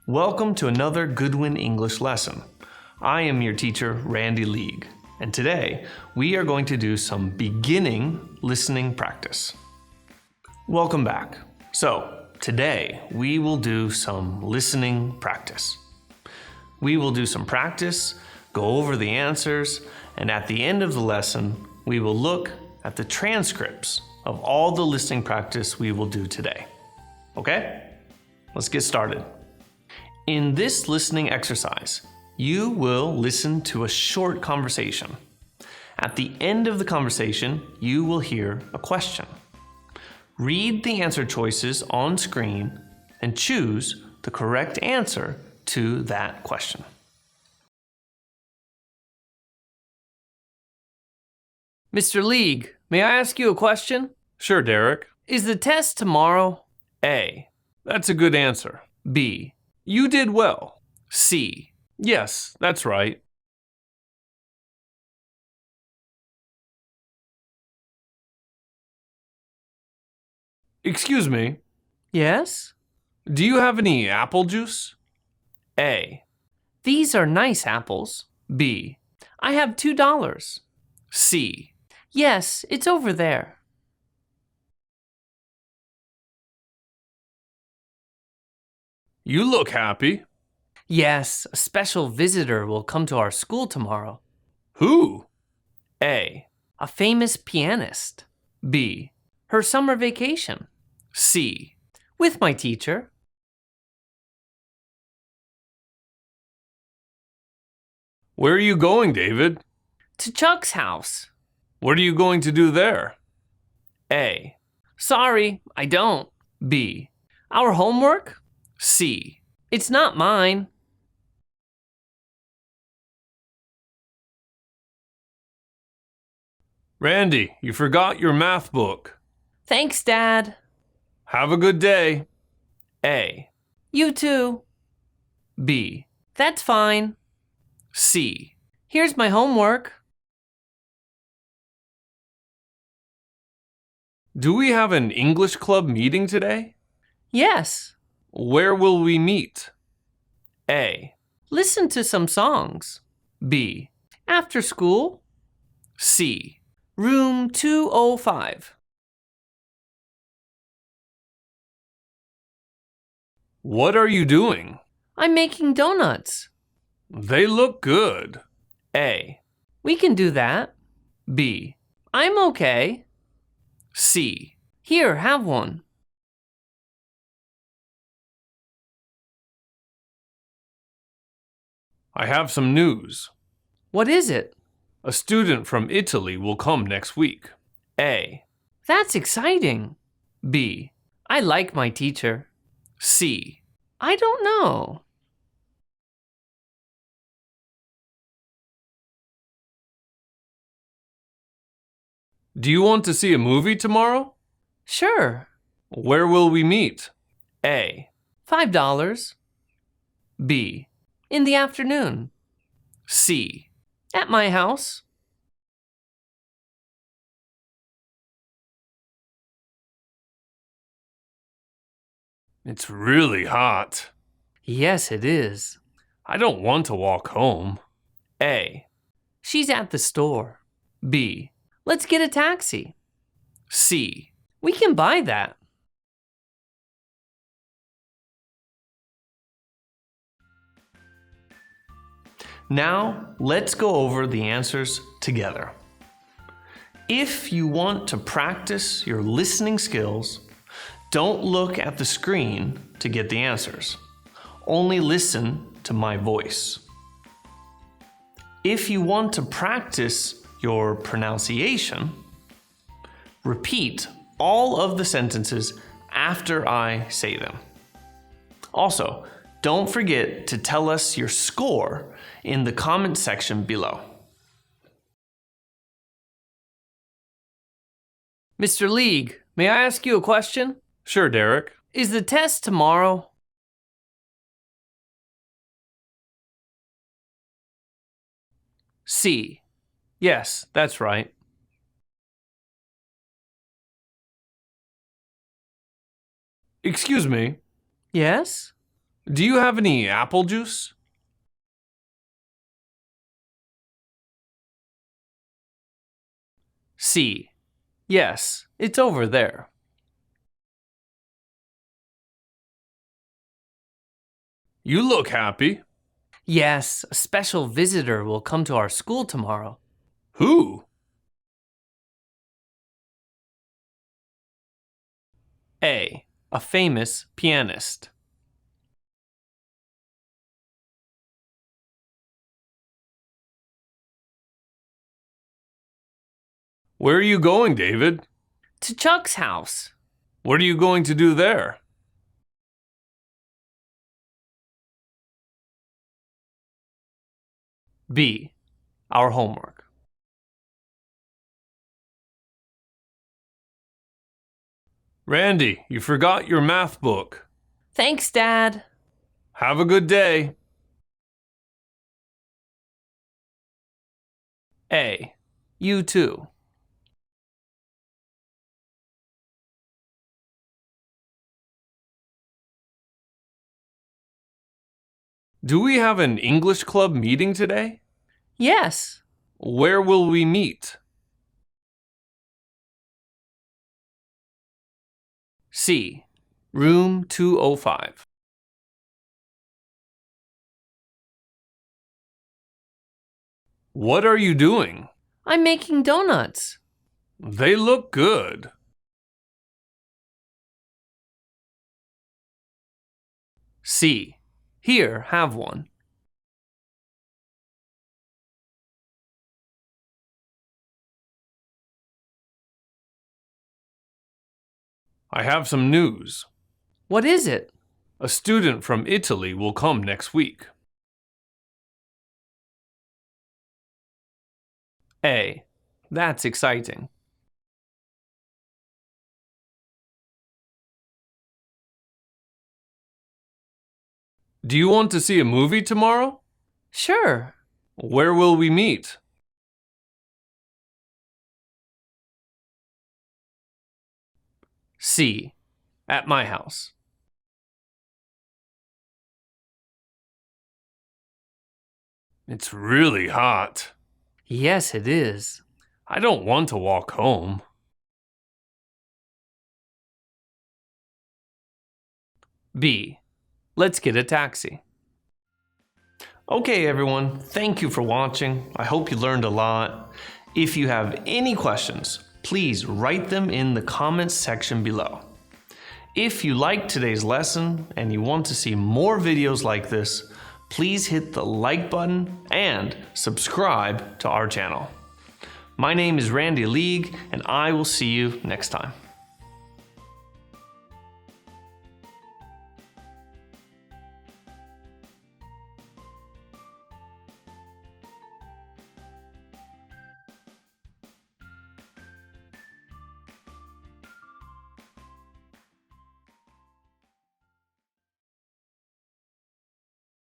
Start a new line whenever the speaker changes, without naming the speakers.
Welcome to another Goodwin English lesson. I am your teacher, Randy League, and today we are going to do some beginning listening practice. Welcome back. So, today we will do some listening practice. We will do some practice, go over the answers, and at the end of the lesson, we will look at the transcripts of all the listening practice we will do today. Okay? Let's get started. In this listening exercise, you will listen to a short conversation. At the end of the conversation, you will hear a question. Read the answer choices on screen and choose the correct answer to that question.
Mr. League, may I ask you a question?
Sure, Derek.
Is the test tomorrow?
A. That's a good answer. B. You did well. C. Yes, that's right. Excuse me,
Yes?
do you have any apple juice? A.
These are nice apples.
B.
I have $2.
C.
Yes, it's over there.
You look happy.
Yes, a special visitor will come to our school tomorrow.
Who? A.
A famous pianist.
B.
Her summer vacation.
C.
With my teacher.
Where are you going, David?
To Chuck's house.
What are you going to do there? A.
Sorry, I don't.
B.
Our homework?
C.
It's not mine.
Randy, you forgot your math book.
Thanks, Dad.
Have a good day. A.
You too.
B.
That's fine.
C.
Here's my homework.
Do we have an English club meeting today?
Yes.
Where will we meet? A.
Listen to some songs.
B.
After school.
C.
Room 205.
What are you doing?
I'm making donuts.
They look good. A.
We can do that.
B.
I'm okay.
C.
Here, have one.
I have some news.
What is it?
A student from Italy will come next week. A.
That's exciting.
B.
I like my teacher.
C.
I don't know.
Do you want to see a movie tomorrow?
Sure.
Where will we meet? A.
$5.
B.
In the afternoon.
C.
At my house.
It's really hot.
Yes, it is.
I don't want to walk home. A.
She's at the store.
B.
Let's get a taxi.
C.
We can buy that.
Now, let's go over the answers together. If you want to practice your listening skills, don't look at the screen to get the answers. Only listen to my voice. If you want to practice your pronunciation, repeat all of the sentences after I say them. Also, don't forget to tell us your score in the comment section below.
Mr. League, may I ask you a question?
Sure, Derek.
Is the test tomorrow?
C. Yes, that's right. Excuse me,
Yes?
Do you have any apple juice?
C. Yes, it's over there.
You look happy.
Yes, a special visitor will come to our school tomorrow.
Who?
A. A famous pianist.
Where are you going, David?
To Chuck's house.
What are you going to do there?
B. Our homework.
Randy, you forgot your math book.
Thanks, Dad.
Have a good day.
A. You too.
Do we have an English club meeting today?
Yes.
Where will we meet?
C. Room 205.
What are you doing?
I'm making donuts.
They look good.
C. Here, have one.
I have some news.
What is it?
A student from Italy will come next week.
A. That's exciting.
Do you want to see a movie tomorrow?
Sure.
Where will we meet?
C. At my house.
It's really hot.
Yes, it is.
I don't want to walk home.
B. Let's get a taxi.
Okay, everyone, thank you for watching. I hope you learned a lot. If you have any questions, please write them in the comments section below. If you liked today's lesson and you want to see more videos like this, please hit the like button and subscribe to our channel. My name is Randy League, and I will see you next time.